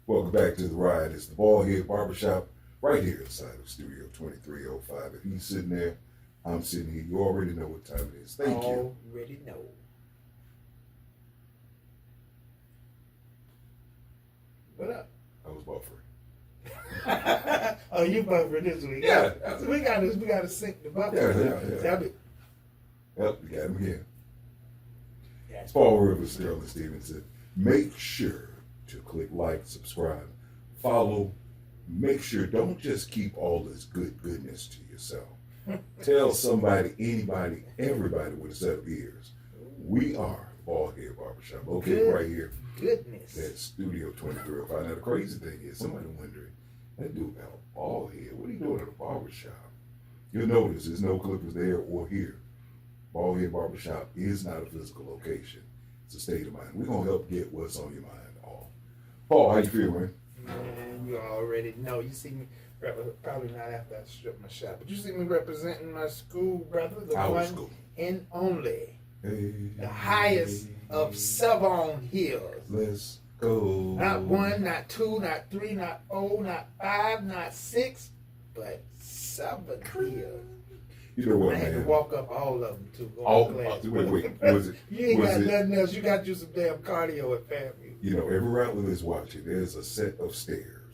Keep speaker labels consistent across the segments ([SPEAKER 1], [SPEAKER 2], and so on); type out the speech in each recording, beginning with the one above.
[SPEAKER 1] Welcome back to the ride. It's the Ballhead Barbershop right here inside of Studio 2305. If he's sitting there, I'm sitting here. You already know what time it is. Thank you.
[SPEAKER 2] Already know. What up?
[SPEAKER 1] I was buffering.
[SPEAKER 2] Oh, you buffered this week.
[SPEAKER 1] Yeah.
[SPEAKER 2] So we gotta sync the buffer.
[SPEAKER 1] Yeah. Yep, we got him again. It's Paul Rivers, Sterling Stevenson. Make sure to click like, subscribe, follow. Make sure, don't just keep all this goodness to yourself. Tell somebody, anybody, everybody with a set of ears. We are Ballhead Barbershop, located right here.
[SPEAKER 2] Goodness.
[SPEAKER 1] That's Studio 2305. Now the crazy thing is, somebody wondering, that dude got a bald head. What are you doing at a barbershop? You'll notice there's no clippers there or here. Ballhead Barbershop is not a physical location. It's a state of mind. We're going to help get what's on your mind all. Paul, how you feeling?
[SPEAKER 2] Man, you already know. You see me, probably not after I strip my shop, but you see me representing my school, brother, the
[SPEAKER 1] Our
[SPEAKER 2] one
[SPEAKER 1] school.
[SPEAKER 2] and only.
[SPEAKER 1] Hey,
[SPEAKER 2] The highest of Savon Hills.
[SPEAKER 1] Let's go.
[SPEAKER 2] Not 1, not 2, not 3, not 4, not 5, not 6, but 7 hills.
[SPEAKER 1] You know what,
[SPEAKER 2] I had to
[SPEAKER 1] man?
[SPEAKER 2] walk up all of them too.
[SPEAKER 1] Wait. Was it?
[SPEAKER 2] You ain't
[SPEAKER 1] was
[SPEAKER 2] got
[SPEAKER 1] it,
[SPEAKER 2] nothing else. You got you some damn cardio at FAMU.
[SPEAKER 1] You know, every rattler that's watching, there's a set of stairs.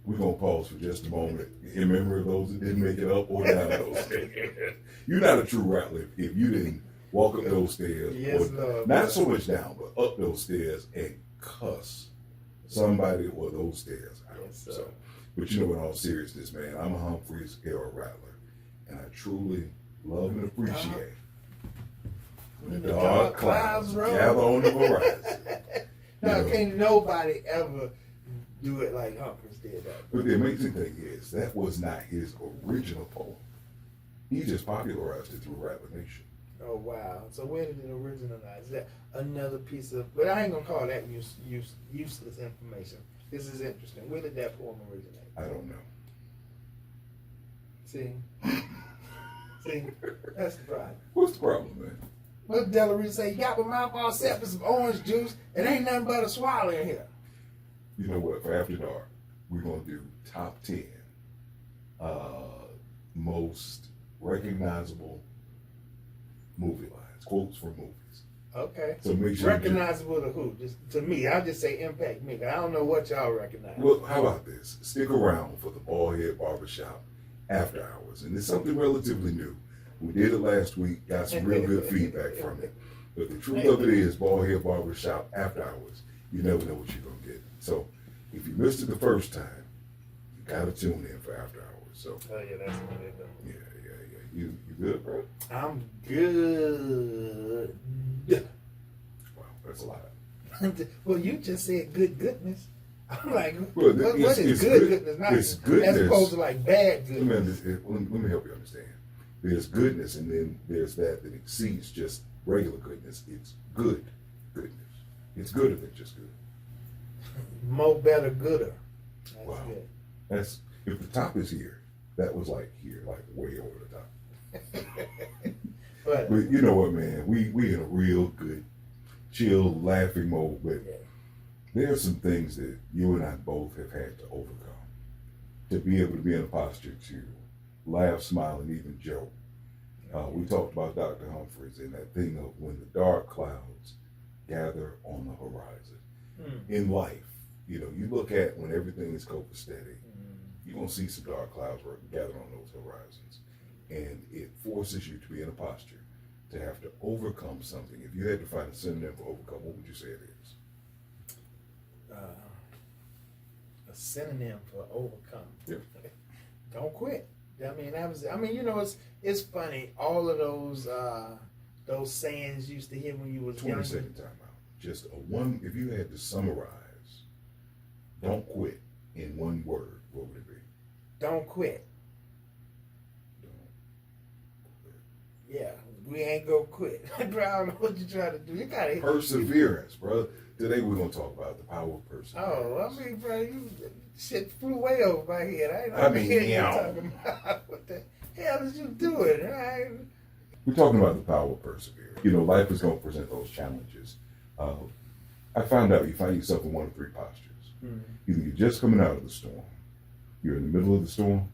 [SPEAKER 1] We're going to pause for just a moment in memory of those that didn't make it up or down those stairs. You're not a true rattler if you didn't walk up those stairs.
[SPEAKER 2] Yes,
[SPEAKER 1] or,
[SPEAKER 2] Lord.
[SPEAKER 1] not so much down, but up those stairs and cuss somebody or those stairs out.
[SPEAKER 2] Yes, sir.
[SPEAKER 1] So, but you know, in all seriousness, man, I'm a Humphreys era rattler. And I truly love and appreciate when the dark clouds gather on the horizon.
[SPEAKER 2] Now, can't nobody ever do it like Humphreys did that.
[SPEAKER 1] But the amazing thing is, that was not his original poem. He just popularized it through Rattler Nation.
[SPEAKER 2] Oh, wow. So where did it originalize? Is that another piece of, but I ain't going to call that useless information. This is interesting. Where did that poem originate?
[SPEAKER 1] I don't know.
[SPEAKER 2] See, that's the problem.
[SPEAKER 1] What's the problem, man?
[SPEAKER 2] What Delaware say? You got my mouth all set with some orange juice, and ain't nothing but a swallow in here.
[SPEAKER 1] You know what? For After Dark, we're going to do top 10 most recognizable movie lines, quotes from movies.
[SPEAKER 2] Okay.
[SPEAKER 1] So make sure
[SPEAKER 2] recognizable to who? Just to me. I'll just say impact me. I don't know what y'all recognize.
[SPEAKER 1] Well, how about this? Stick around for the Ballhead Barbershop After Hours. And it's something relatively new. We did it last week, got some real good feedback from it. But the truth of it is, Ballhead Barbershop After Hours, you never know what you're going to get. So if you missed it the first time, you got to tune in for After Hours. So,
[SPEAKER 2] Oh, yeah, that's what they do.
[SPEAKER 1] yeah. You good, bro?
[SPEAKER 2] I'm good.
[SPEAKER 1] Wow, that's a lot.
[SPEAKER 2] Well, you just said goodness. I'm like,
[SPEAKER 1] Well,
[SPEAKER 2] what
[SPEAKER 1] it's
[SPEAKER 2] is
[SPEAKER 1] good.
[SPEAKER 2] goodness? Not,
[SPEAKER 1] It's goodness.
[SPEAKER 2] as opposed to like bad goodness.
[SPEAKER 1] Let me help you understand. There's goodness, and then there's that exceeds just regular goodness. It's good goodness. It's gooder than just good.
[SPEAKER 2] More, better, gooder. That's
[SPEAKER 1] Wow.
[SPEAKER 2] good.
[SPEAKER 1] That's if the top is here, that was like here, like way over the top.
[SPEAKER 2] But
[SPEAKER 1] But you know what, man? We in a real good, chill, laughing mode. But
[SPEAKER 2] yeah.
[SPEAKER 1] there are some things that you and I both have had to overcome to be able to be in a posture to laugh, smile, and even joke. We talked about Dr. Humphreys and that thing of when the dark clouds gather on the horizon. In life, you know, you look at when everything is copacetic, you're going to see some dark clouds gather on those horizons. And it forces you to be in a posture to have to overcome something. If you had to find a synonym for overcome, what would you say it is?
[SPEAKER 2] A synonym for overcome.
[SPEAKER 1] Yeah.
[SPEAKER 2] Don't quit. I mean, you know, it's funny. All of those sayings you used to hear when you was
[SPEAKER 1] 20
[SPEAKER 2] younger.
[SPEAKER 1] second time out. Just if you had to summarize, don't quit in one word, what would it be?
[SPEAKER 2] Don't quit.
[SPEAKER 1] Don't quit.
[SPEAKER 2] Yeah, we ain't gonna quit. Bro, I don't know what you trying to do. You gotta
[SPEAKER 1] Perseverance, bro. Today we're going to talk about the power of perseverance.
[SPEAKER 2] Oh, I mean, bro, you shit flew way over my head. I
[SPEAKER 1] mean,
[SPEAKER 2] hear you
[SPEAKER 1] yeah.
[SPEAKER 2] talking about what the hell did you do it?
[SPEAKER 1] We're talking about the power of perseverance. You know, life is going to present those challenges. I found out you find yourself in one of three postures. Either you're just coming out of the storm, you're in the middle of the storm,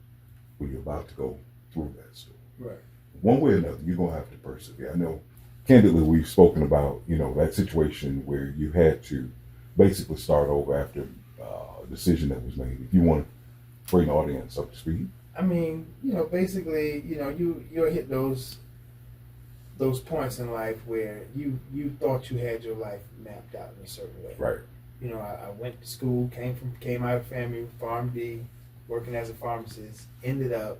[SPEAKER 1] or you're about to go through that storm.
[SPEAKER 2] Right.
[SPEAKER 1] One way or another, you're gonna have to persevere. I know, candidly, we've spoken about that situation where you had to basically start over after a decision that was made. If you want to bring the audience up to speed.
[SPEAKER 2] I mean, basically, you'll hit those points in life where you thought you had your life mapped out in a certain way.
[SPEAKER 1] Right.
[SPEAKER 2] I went to school, came out of family, Farm D, working as a pharmacist, ended up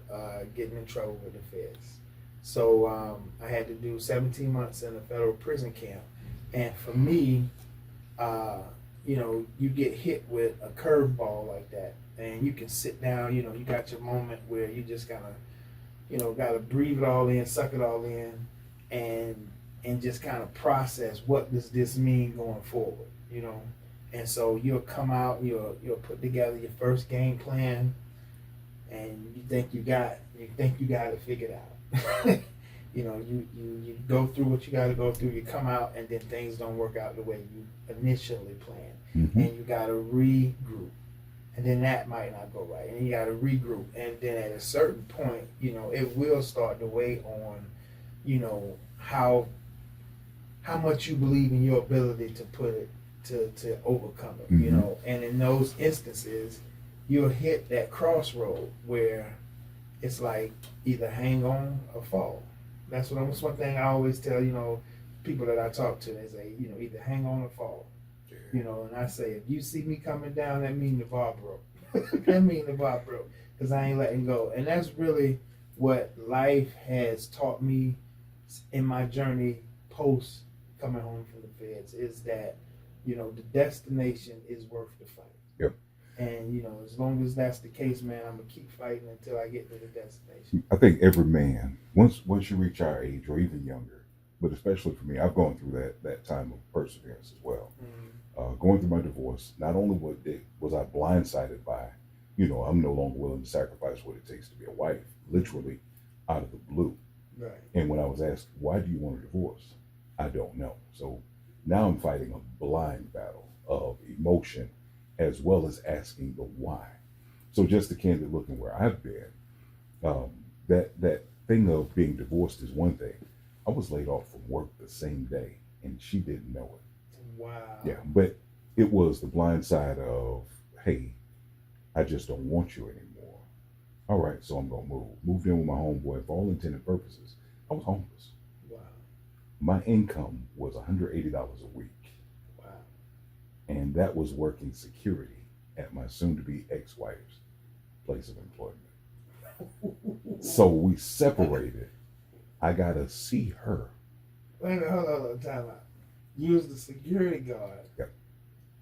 [SPEAKER 2] getting in trouble with the feds. So I had to do 17 months in a federal prison camp. And for me, you get hit with a curveball like that. And you can sit down, you got your moment where you just kind of, got to breathe it all in, suck it all in, and just kind of process what does this mean going forward, And so you'll come out, you'll put together your first game plan, and you think you got it figured out. You go through what you got to go through. You come out, and then things don't work out the way you initially planned, and you got to regroup, and then that might not go right, and you got to regroup, and then at a certain point, it will start to weigh on, how much you believe in your ability to put it. To overcome it, and in those instances, you'll hit that crossroad where it's like either hang on or fall. That's one thing I always tell people that I talk to. They say either hang on or fall. And I say if you see me coming down, that means the bar broke. That means the bar broke because I ain't letting go. And that's really what life has taught me in my journey post coming home from the feds is that. The destination is worth the fight.
[SPEAKER 1] Yep.
[SPEAKER 2] And, as long as that's the case, man, I'm going to keep fighting until I get to the destination.
[SPEAKER 1] I think every man, once you reach our age or even younger, but especially for me, I've gone through that time of perseverance as well. Going through my divorce, not only was I blindsided by, I'm no longer willing to sacrifice what it takes to be a wife, literally out of the blue.
[SPEAKER 2] Right.
[SPEAKER 1] And when I was asked, why do you want a divorce? I don't know. So now I'm fighting a blind battle of emotion as well as asking the why. So just a candid look at where I've been, that thing of being divorced is one thing. I was laid off from work the same day and she didn't know it.
[SPEAKER 2] Wow.
[SPEAKER 1] Yeah, but it was the blind side of, hey, I just don't want you anymore. All right, so I'm going to move. Moved in with my homeboy. For all intended purposes, I was homeless. My income was $180 a week.
[SPEAKER 2] Wow.
[SPEAKER 1] And that was working security at my soon-to-be ex-wife's place of employment. So we separated. I got to see her.
[SPEAKER 2] Wait a minute, hold on, time out. You was the security guard
[SPEAKER 1] Yep.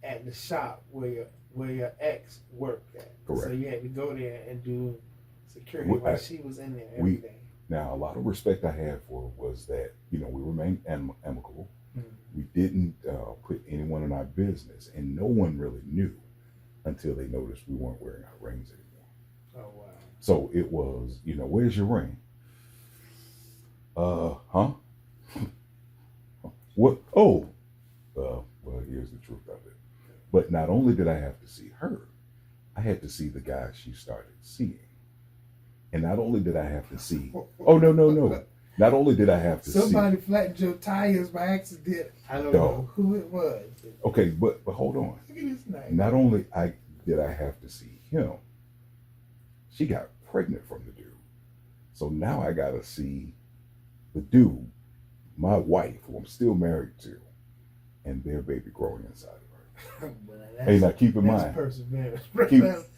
[SPEAKER 2] at the shop where your ex worked at.
[SPEAKER 1] Correct.
[SPEAKER 2] So you had to go there and do security while she was in there every day.
[SPEAKER 1] Now, a lot of respect I had for her was that, we remained amicable. We didn't put anyone in our business, and no one really knew until they noticed we weren't wearing our rings anymore.
[SPEAKER 2] Oh, wow.
[SPEAKER 1] So it was, where's your ring? Huh? What? Oh, well, here's the truth of it. But not only did I have to see her, I had to see the guy she started seeing. And not only did I have to see, no. Not only did I have to see.
[SPEAKER 2] Somebody flattened your tires by accident. I don't know who it was.
[SPEAKER 1] Okay, but hold on.
[SPEAKER 2] Look at his name.
[SPEAKER 1] Not only did I have to see him, she got pregnant from the dude. So now I got to see the dude, my wife, who I'm still married to, and their baby growing inside of her. Hey, now keep in mind.
[SPEAKER 2] Perseverance.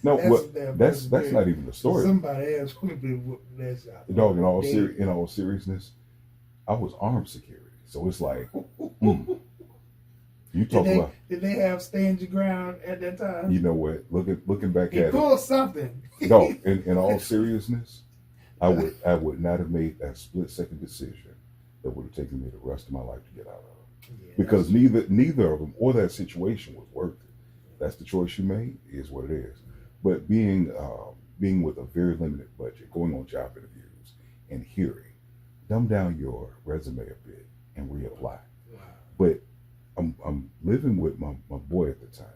[SPEAKER 1] That's not even the story.
[SPEAKER 2] Somebody else would have been whooping that shot.
[SPEAKER 1] Dog, in all seriousness, I was armed security, so it's like, you talk about.
[SPEAKER 2] Did they have stand your ground at that time?
[SPEAKER 1] You know what? Looking back at
[SPEAKER 2] pulled something.
[SPEAKER 1] Dog, in all seriousness, I would not have made that split-second decision that would have taken me the rest of my life to get out of. Yeah, because neither of them or that situation was worth it. That's the choice you made, is what it is. But being with a very limited budget, going on job interviews and hearing, dumb down your resume a bit and reapply. Wow. But I'm living with my boy at the time,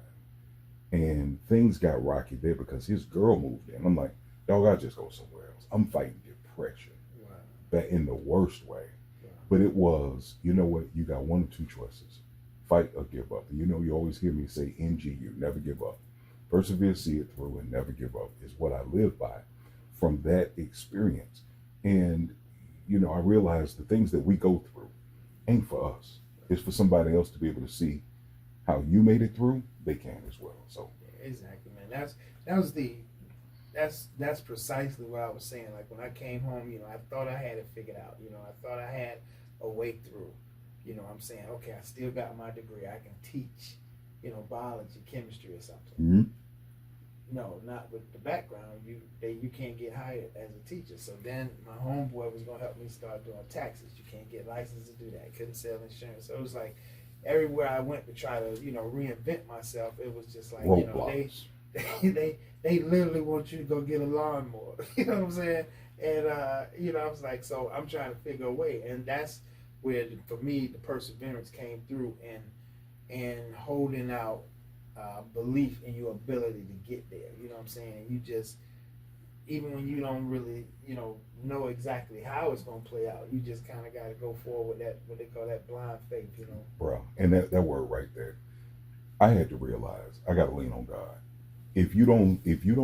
[SPEAKER 1] and things got rocky there because his girl moved in. I'm like, dog, I'll just go somewhere else. I'm fighting depression,
[SPEAKER 2] Wow.
[SPEAKER 1] but in the worst way.
[SPEAKER 2] Wow.
[SPEAKER 1] But it was, you know what? You got one or two choices: fight or give up. And you know, you always hear me say, NGU, never give up. Persevere, see it through, and never give up is what I live by from that experience. And you know, I realized the things that we go through ain't for us. It's for somebody else to be able to see how you made it through. They can as well. So
[SPEAKER 2] Exactly, man. That's precisely what I was saying. Like when I came home, you know, I thought I had it figured out. You know, I thought I had a way through. You know, I'm saying, okay, I still got my degree. I can teach, you know, biology, chemistry, or something.
[SPEAKER 1] mm-hmm.
[SPEAKER 2] No, not with the background. You can't get hired as a teacher. So then my homeboy was gonna help me start doing taxes. You can't get licensed to do that. Couldn't sell insurance. So it was like everywhere I went to try to, you know, reinvent myself, it was just like, you know, they literally want you to go get a lawnmower. You know what I'm saying? And you know, I was like, so I'm trying to figure a way, and that's where for me the perseverance came through, and holding out belief in your ability to get there. You know what I'm saying? And you just, even when you don't really, you know exactly how it's gonna play out, you just kind of got to go forward with that, what they call that blind faith. You know,
[SPEAKER 1] Bro, and that word right there, I had to realize I got to lean on God. If you don't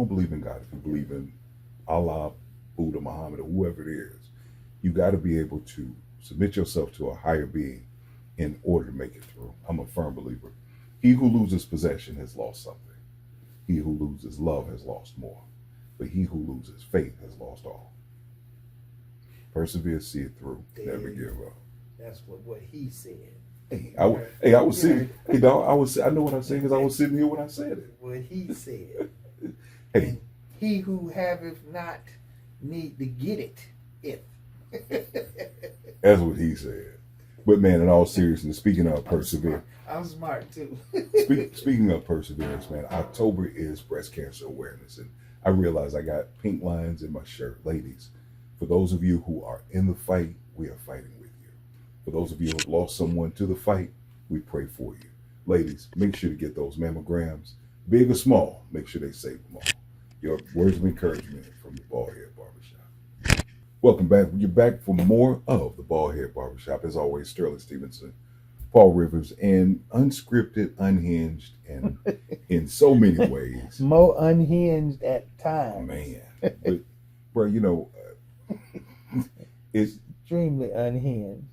[SPEAKER 1] believe in God, if you believe in Allah, Buddha, Muhammad, or whoever it is, you got to be able to submit yourself to a higher being in order to make it through. I'm a firm believer. He who loses possession has lost something. He who loses love has lost more. But he who loses faith has lost all. Persevere, see it through, never give up.
[SPEAKER 2] That's what he said.
[SPEAKER 1] I was sitting. Hey, dog, I know what I'm saying because I was sitting here when I said it.
[SPEAKER 2] What he said.
[SPEAKER 1] Hey,
[SPEAKER 2] And he who haveth not need to get it.
[SPEAKER 1] that's what he said. But man, in all seriousness, speaking of persevere,
[SPEAKER 2] I'm smart too.
[SPEAKER 1] speaking of perseverance, man, October is Breast Cancer Awareness, and I realize I got pink lines in my shirt. Ladies, for those of you who are in the fight, we are fighting with you. For those of you who have lost someone to the fight, we pray for you. Ladies, make sure to get those mammograms, big or small. Make sure they save them all. Your words of encouragement from the Baldhead Barbershop. Welcome back. You're back for more of the Baldhead Barbershop. As always, Sterling Stevenson, Paul Rivers, and unscripted, unhinged, and in so many ways.
[SPEAKER 2] More unhinged at times.
[SPEAKER 1] Man. But, bro, you know, it's
[SPEAKER 2] Extremely unhinged.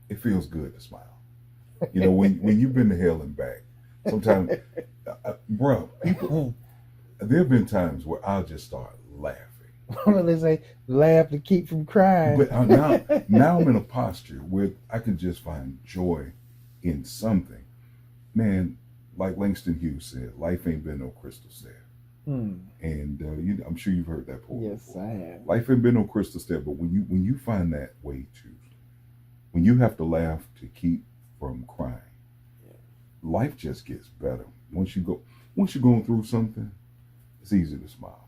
[SPEAKER 1] it feels good to smile. You know, when you've been to hell and back, sometimes, bro, people, there have been times where I'll just start laughing.
[SPEAKER 2] What do they say? Laugh to keep from crying.
[SPEAKER 1] But now I'm in a posture where I can just find joy in something. Man, like Langston Hughes said, life ain't been no crystal stair. And I'm sure you've heard that poem.
[SPEAKER 2] Yes,
[SPEAKER 1] before.
[SPEAKER 2] I have.
[SPEAKER 1] Life ain't been no crystal stair, but when you find that way to, when you have to laugh to keep from crying, life just gets better. Once you're going through something, it's easy to smile.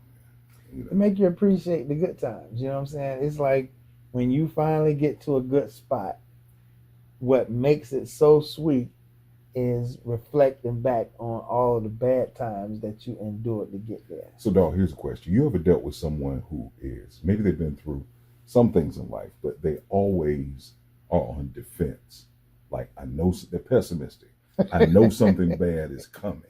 [SPEAKER 1] You know?
[SPEAKER 2] It make you appreciate the good times. You know what I'm saying? It's like when you finally get to a good spot, what makes it so sweet is reflecting back on all the bad times that you endured to get there.
[SPEAKER 1] So, dog, here's a question. You ever dealt with someone who is, maybe they've been through some things in life, but they always are on defense. Like, I know they're pessimistic. I know something bad is coming.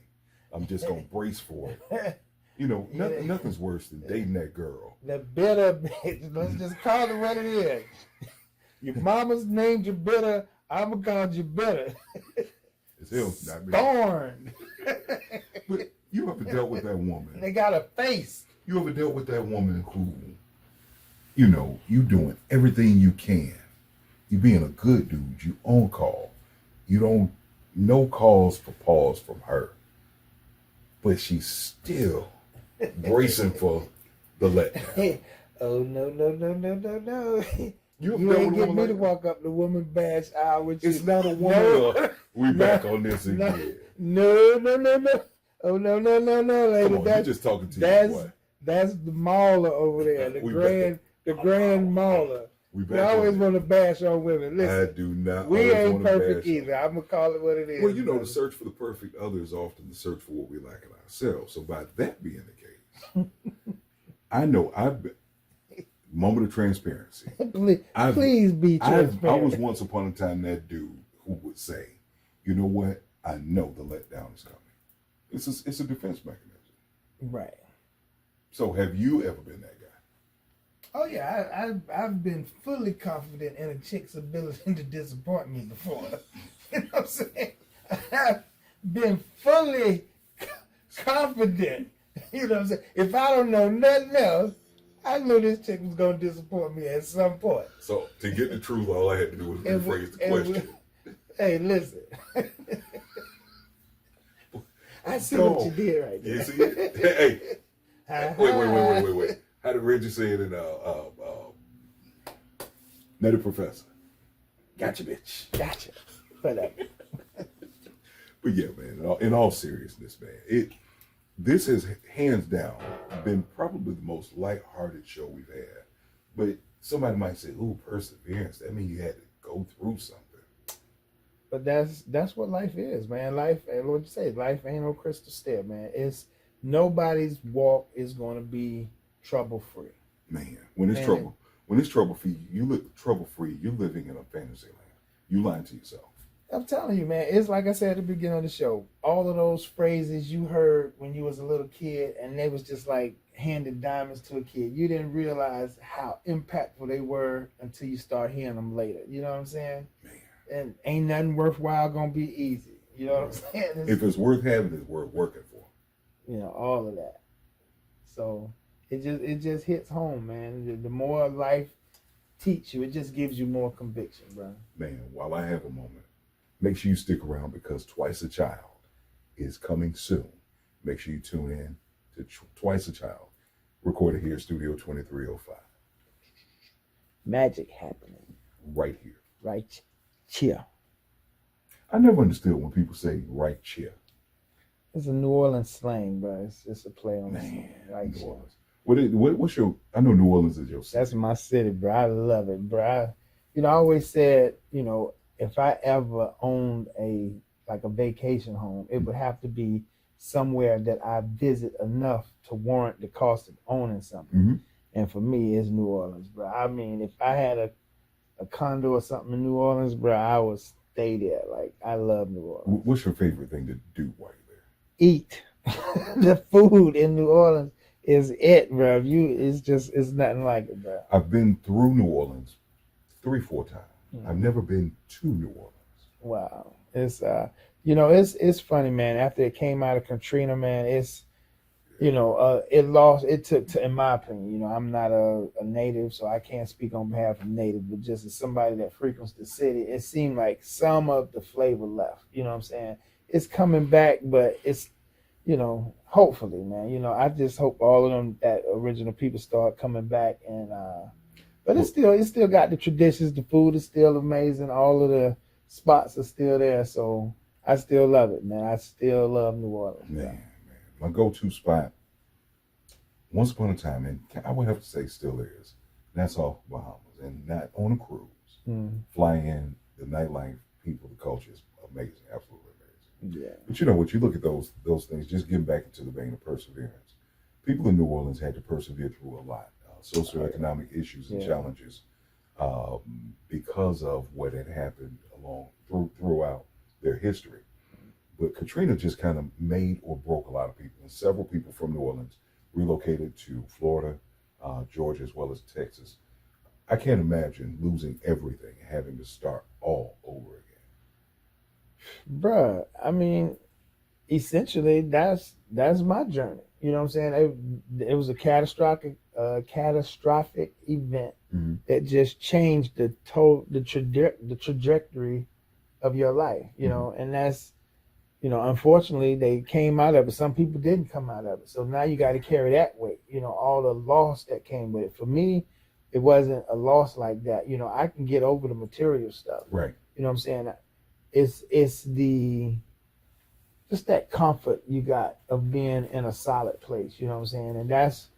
[SPEAKER 1] I'm just going to brace for it. You know, nothing's worse than dating that girl.
[SPEAKER 2] The bitter bitch. Let's just call it what it is. Your mama's named you bitter. I'm going to call you bitter.
[SPEAKER 1] It's hell, not me.
[SPEAKER 2] Thorn.
[SPEAKER 1] But you ever dealt with that woman?
[SPEAKER 2] They got a face.
[SPEAKER 1] You ever dealt with that woman who, you know, you doing everything you can. You being a good dude. You on call. You don't, no calls for pause from her. But she's still bracing for the letdown.
[SPEAKER 2] Oh, no.
[SPEAKER 1] You
[SPEAKER 2] ain't get me to walk up the woman bash aisle with you.
[SPEAKER 1] It's not a woman.
[SPEAKER 2] No.
[SPEAKER 1] We back on this again.
[SPEAKER 2] No. Oh, no, lady.
[SPEAKER 1] Come on, you're just talking to your boy.
[SPEAKER 2] That's the mauler over there. The grand mauler.
[SPEAKER 1] We
[SPEAKER 2] You always want to bash on women. Listen,
[SPEAKER 1] I do not.
[SPEAKER 2] we ain't
[SPEAKER 1] wanna
[SPEAKER 2] perfect
[SPEAKER 1] bash on
[SPEAKER 2] either. I'm gonna call it what it is.
[SPEAKER 1] Well, you know,
[SPEAKER 2] brother.
[SPEAKER 1] the search for the perfect other is often the search for what we lack in ourselves. So, by that being the case, I know I've been, moment of transparency.
[SPEAKER 2] please be transparent.
[SPEAKER 1] I was once upon a time that dude who would say, you know what? I know the letdown is coming. It's a defense mechanism.
[SPEAKER 2] Right.
[SPEAKER 1] So, have you ever been that guy?
[SPEAKER 2] Oh yeah, I've been fully confident in a chick's ability to disappoint me before. You know what I'm saying? I've been fully confident. You know what I'm saying? If I don't know nothing else, I knew this chick was gonna disappoint me at some point.
[SPEAKER 1] So, to get the truth, all I had to do was rephrase the question.
[SPEAKER 2] Hey, listen. I see what you did right there.
[SPEAKER 1] You see it? Hey. Wait. How did Reggie say it in Nutty Professor? Gotcha, bitch.
[SPEAKER 2] Gotcha. Whatever.
[SPEAKER 1] But yeah, man, in all seriousness, man, this has hands down been probably the most lighthearted show we've had. But somebody might say, ooh, perseverance. That means you had to go through something.
[SPEAKER 2] But that's what life is, man. Life, and what you say, life ain't no crystal stair, man. It's nobody's walk is going to be trouble free.
[SPEAKER 1] Man, when it's trouble free, you look trouble free. You're living in a fantasy land. You lying to yourself.
[SPEAKER 2] I'm telling you, man. It's like I said at the beginning of the show. All of those phrases you heard when you was a little kid, and they was just like handing diamonds to a kid. You didn't realize how impactful they were until you start hearing them later. You know what I'm saying?
[SPEAKER 1] Man.
[SPEAKER 2] And ain't nothing worthwhile gonna be easy. You know what I'm saying?
[SPEAKER 1] If it's worth having, it's worth working for.
[SPEAKER 2] You know, all of that. So it just hits home, man. The more life teach you, it just gives you more conviction, bro.
[SPEAKER 1] Man, while I have a moment, make sure you stick around because Twice a Child is coming soon. Make sure you tune in to Twice a Child, recorded here, Studio 2305.
[SPEAKER 2] Magic happening.
[SPEAKER 1] Right here.
[SPEAKER 2] Right here.
[SPEAKER 1] I never understood when people say right here.
[SPEAKER 2] It's a New Orleans slang, bro. It's a play on
[SPEAKER 1] Man,
[SPEAKER 2] right
[SPEAKER 1] New
[SPEAKER 2] here.
[SPEAKER 1] Orleans. What's your, I know New Orleans is your city.
[SPEAKER 2] That's my city, bro. I love it, bro. I always said, if I ever owned a vacation home, it would have to be somewhere that I visit enough to warrant the cost of owning something.
[SPEAKER 1] Mm-hmm.
[SPEAKER 2] And for me, it's New Orleans, bro. I mean, if I had a condo or something in New Orleans, bro, I would stay there. Like, I love New Orleans.
[SPEAKER 1] What's your favorite thing to do while you're there?
[SPEAKER 2] Eat. The food in New Orleans is it, bro. It's nothing like it, bro.
[SPEAKER 1] I've been through New Orleans 3-4 times.
[SPEAKER 2] Mm-hmm.
[SPEAKER 1] I've never been to New Orleans.
[SPEAKER 2] Wow. It's funny, man. After it came out of Katrina, man, it took to, in my opinion, I'm not a native, so I can't speak on behalf of native, but just as somebody that frequents the city, it seemed like some of the flavor left. You know what I'm saying? It's coming back, but it's, hopefully, man, I just hope all of them, that original people start coming back and, but it's still got the traditions. The food is still amazing. All of the spots are still there. So I still love it, man. I still love New Orleans.
[SPEAKER 1] Man. My go-to spot, once upon a time, and I would have to say still is, that's off Bahamas and not on a cruise.
[SPEAKER 2] Mm.
[SPEAKER 1] Flying in, the nightlife, people, the culture is amazing, absolutely amazing.
[SPEAKER 2] Yeah.
[SPEAKER 1] But what you look at those things, just getting back into the vein of perseverance. People in New Orleans had to persevere through a lot. Socioeconomic issues and challenges because of what had happened throughout their history. But Katrina just kind of made or broke a lot of people. And several people from New Orleans relocated to Florida, Georgia, as well as Texas. I can't imagine losing everything, having to start all over again.
[SPEAKER 2] Bruh, I mean, essentially, that's my journey. You know what I'm saying? It was a catastrophic event
[SPEAKER 1] Mm-hmm.
[SPEAKER 2] that just changed the trajectory of your life. And that's, unfortunately, they came out of it. Some people didn't come out of it. So now you got to carry that weight. All the loss that came with it. For me, it wasn't a loss like that. I can get over the material stuff.
[SPEAKER 1] Right.
[SPEAKER 2] You know what I'm saying? It's just that comfort you got of being in a solid place. You know what I'm saying? And that's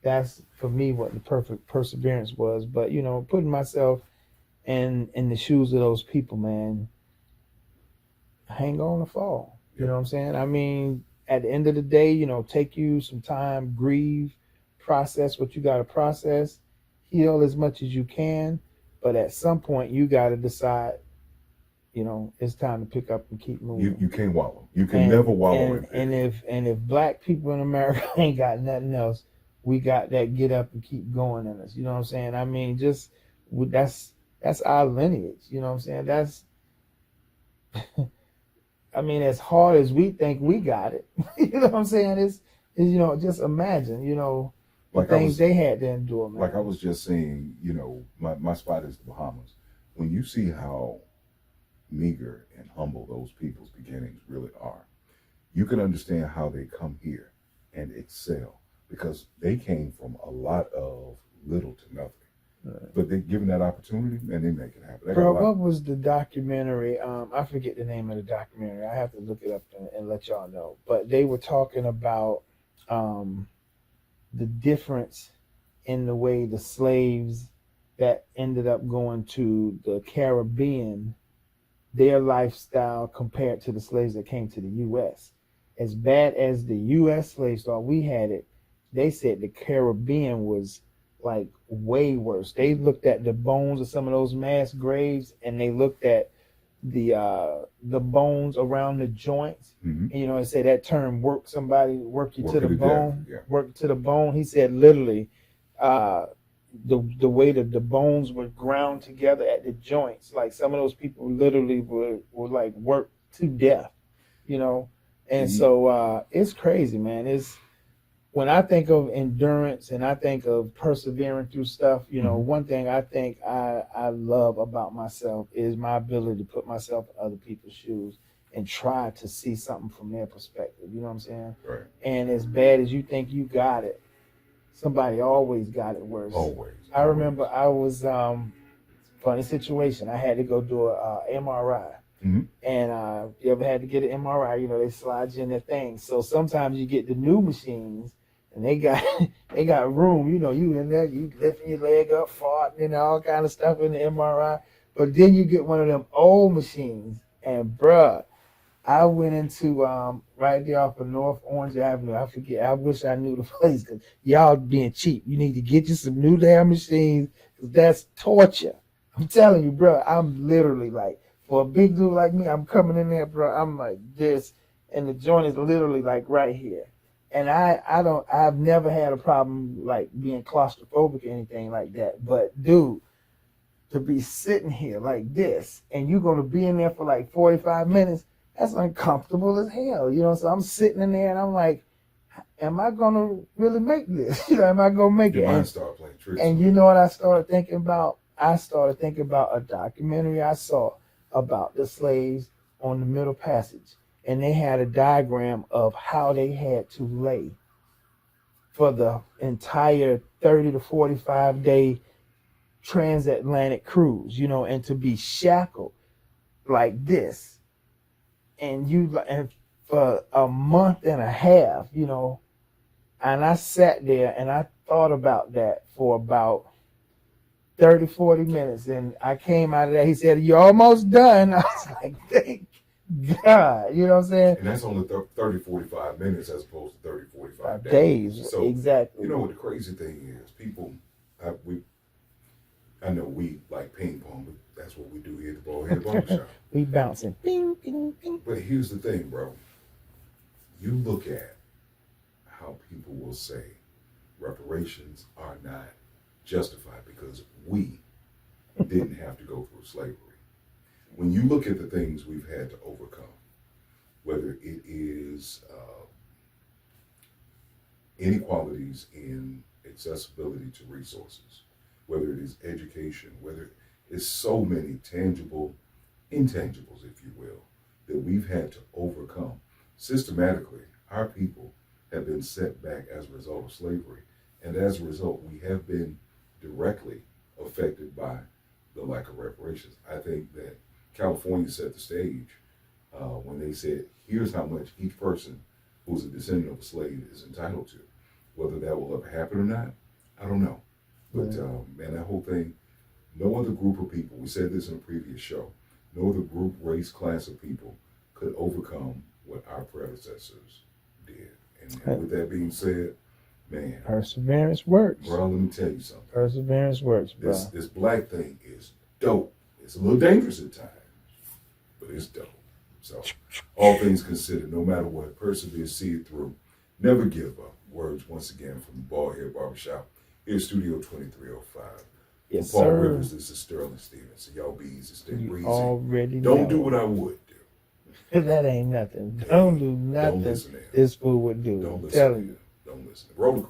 [SPEAKER 2] that's for me what the perfect perseverance was. But putting myself in the shoes of those people, man, hang on to fall. You
[SPEAKER 1] Yep.
[SPEAKER 2] know what I'm saying? I mean, at the end of the day, take you some time, grieve, process what you got to process, heal as much as you can. But at some point, you got to decide, it's time to pick up and keep moving.
[SPEAKER 1] You can't wallow. You can
[SPEAKER 2] And
[SPEAKER 1] never wallow in
[SPEAKER 2] and
[SPEAKER 1] pity.
[SPEAKER 2] and if black people in America ain't got nothing else, we got that get up and keep going in us. You know what I'm saying? I mean, just that's our lineage. You know what I'm saying? That's I mean, as hard as we think we got it, you know what I'm saying? Is just imagine, the
[SPEAKER 1] Like I
[SPEAKER 2] things
[SPEAKER 1] was
[SPEAKER 2] they had to endure, man.
[SPEAKER 1] like I was just saying, my spot is the Bahamas. When you see how meager and humble those people's beginnings really are, you can understand how they come here and excel because they came from a lot of little to nothing.
[SPEAKER 2] Right.
[SPEAKER 1] But they given that opportunity and they make it happen.
[SPEAKER 2] Bro, what was the documentary? I forget the name of the documentary. I have to look it up and let y'all know. But they were talking about the difference in the way the slaves that ended up going to the Caribbean, their lifestyle compared to the slaves that came to the U.S. As bad as the U.S. slaves thought we had it, they said the Caribbean was like way worse. They looked at the bones of some of those mass graves, and they looked at the bones around the joints.
[SPEAKER 1] Mm-hmm.
[SPEAKER 2] And, it said that term work you to the bone,
[SPEAKER 1] Yeah.
[SPEAKER 2] work to the bone. He said literally, the way that the bones were ground together at the joints, like some of those people literally were like worked to death, And so it's crazy, man. It's when I think of endurance and I think of persevering through stuff, one thing I think I love about myself is my ability to put myself in other people's shoes and try to see something from their perspective. You know what I'm saying?
[SPEAKER 1] Right.
[SPEAKER 2] And as bad as you think you got it, somebody always got it worse.
[SPEAKER 1] Always.
[SPEAKER 2] I remember I was funny situation. I had to go do a MRI.
[SPEAKER 1] Mm-hmm.
[SPEAKER 2] And you ever had to get an MRI? They slide you in that thing. So sometimes you get the new machines, and they got room. You in there, you lifting your leg up, farting, and all kind of stuff in the MRI. But then you get one of them old machines, and bruh, I went into right there off of North Orange Avenue. I forget. I wish I knew the place because y'all being cheap. You need to get you some new damn machines because that's torture. I'm telling you, bro. I'm literally like, for a big dude like me, I'm coming in there, bro. I'm like this, and the joint is literally like right here. And I've never had a problem like being claustrophobic or anything like that. But dude, to be sitting here like this, and you're gonna be in there for like 45 minutes. That's uncomfortable as hell, So I'm sitting in there and I'm like, am I gonna really make this? Am I gonna make
[SPEAKER 1] Your
[SPEAKER 2] it?
[SPEAKER 1] mind started playing tricks.
[SPEAKER 2] And you know what I started thinking about? I started thinking about a documentary I saw about the slaves on the Middle Passage. And they had a diagram of how they had to lay for the entire 30 to 45 day transatlantic cruise, and to be shackled like this. And for a month and a half, and I sat there and I thought about that for about 30, 40 minutes. And I came out of that. He said, "You're almost done." I was like, thank God. You know what I'm saying?
[SPEAKER 1] And that's only 30, 45 minutes as opposed to 30, 45
[SPEAKER 2] days.
[SPEAKER 1] So,
[SPEAKER 2] exactly.
[SPEAKER 1] You know what the crazy thing is? People, I know we like ping pong, but that's what we do here at the Ballhead Barbershop.
[SPEAKER 2] We bouncing. Bing, bing, bing.
[SPEAKER 1] But here's the thing, bro. You look at how people will say reparations are not justified because we didn't have to go through slavery. When you look at the things we've had to overcome, whether it is inequalities in accessibility to resources, whether it is education, whether it's so many tangible, intangibles, if you will, that we've had to overcome. Systematically, our people have been set back as a result of slavery. And as a result, we have been directly affected by the lack of reparations. I think that California set the stage when they said, here's how much each person who's a descendant of a slave is entitled to. Whether that will ever happen or not, I don't know. But man, that whole thing, no other group of people, we said this in a previous show, no other group, race, class of people could overcome what our predecessors did. And with that being said, man,
[SPEAKER 3] perseverance works.
[SPEAKER 1] bro, let me tell you something.
[SPEAKER 3] Perseverance works, bro.
[SPEAKER 1] This black thing is dope. It's a little dangerous at times, but it's dope. So, all things considered, no matter what, persevere, see it through, never give up. Words once again from the Ballhead Barbershop, here Studio 2305.
[SPEAKER 3] Yes,
[SPEAKER 1] From Paul
[SPEAKER 3] sir.
[SPEAKER 1] Rivers, this is Sterling Stevenson. Y'all be easy, stay
[SPEAKER 3] You
[SPEAKER 1] breezy.
[SPEAKER 3] already
[SPEAKER 1] Don't
[SPEAKER 3] know.
[SPEAKER 1] do what I would do.
[SPEAKER 3] That ain't nothing. Don't do nothing
[SPEAKER 1] listen to him.
[SPEAKER 3] this fool would do.
[SPEAKER 1] Don't
[SPEAKER 3] I'm
[SPEAKER 1] listen
[SPEAKER 3] telling
[SPEAKER 1] to
[SPEAKER 3] you.
[SPEAKER 1] him. Don't listen. Roller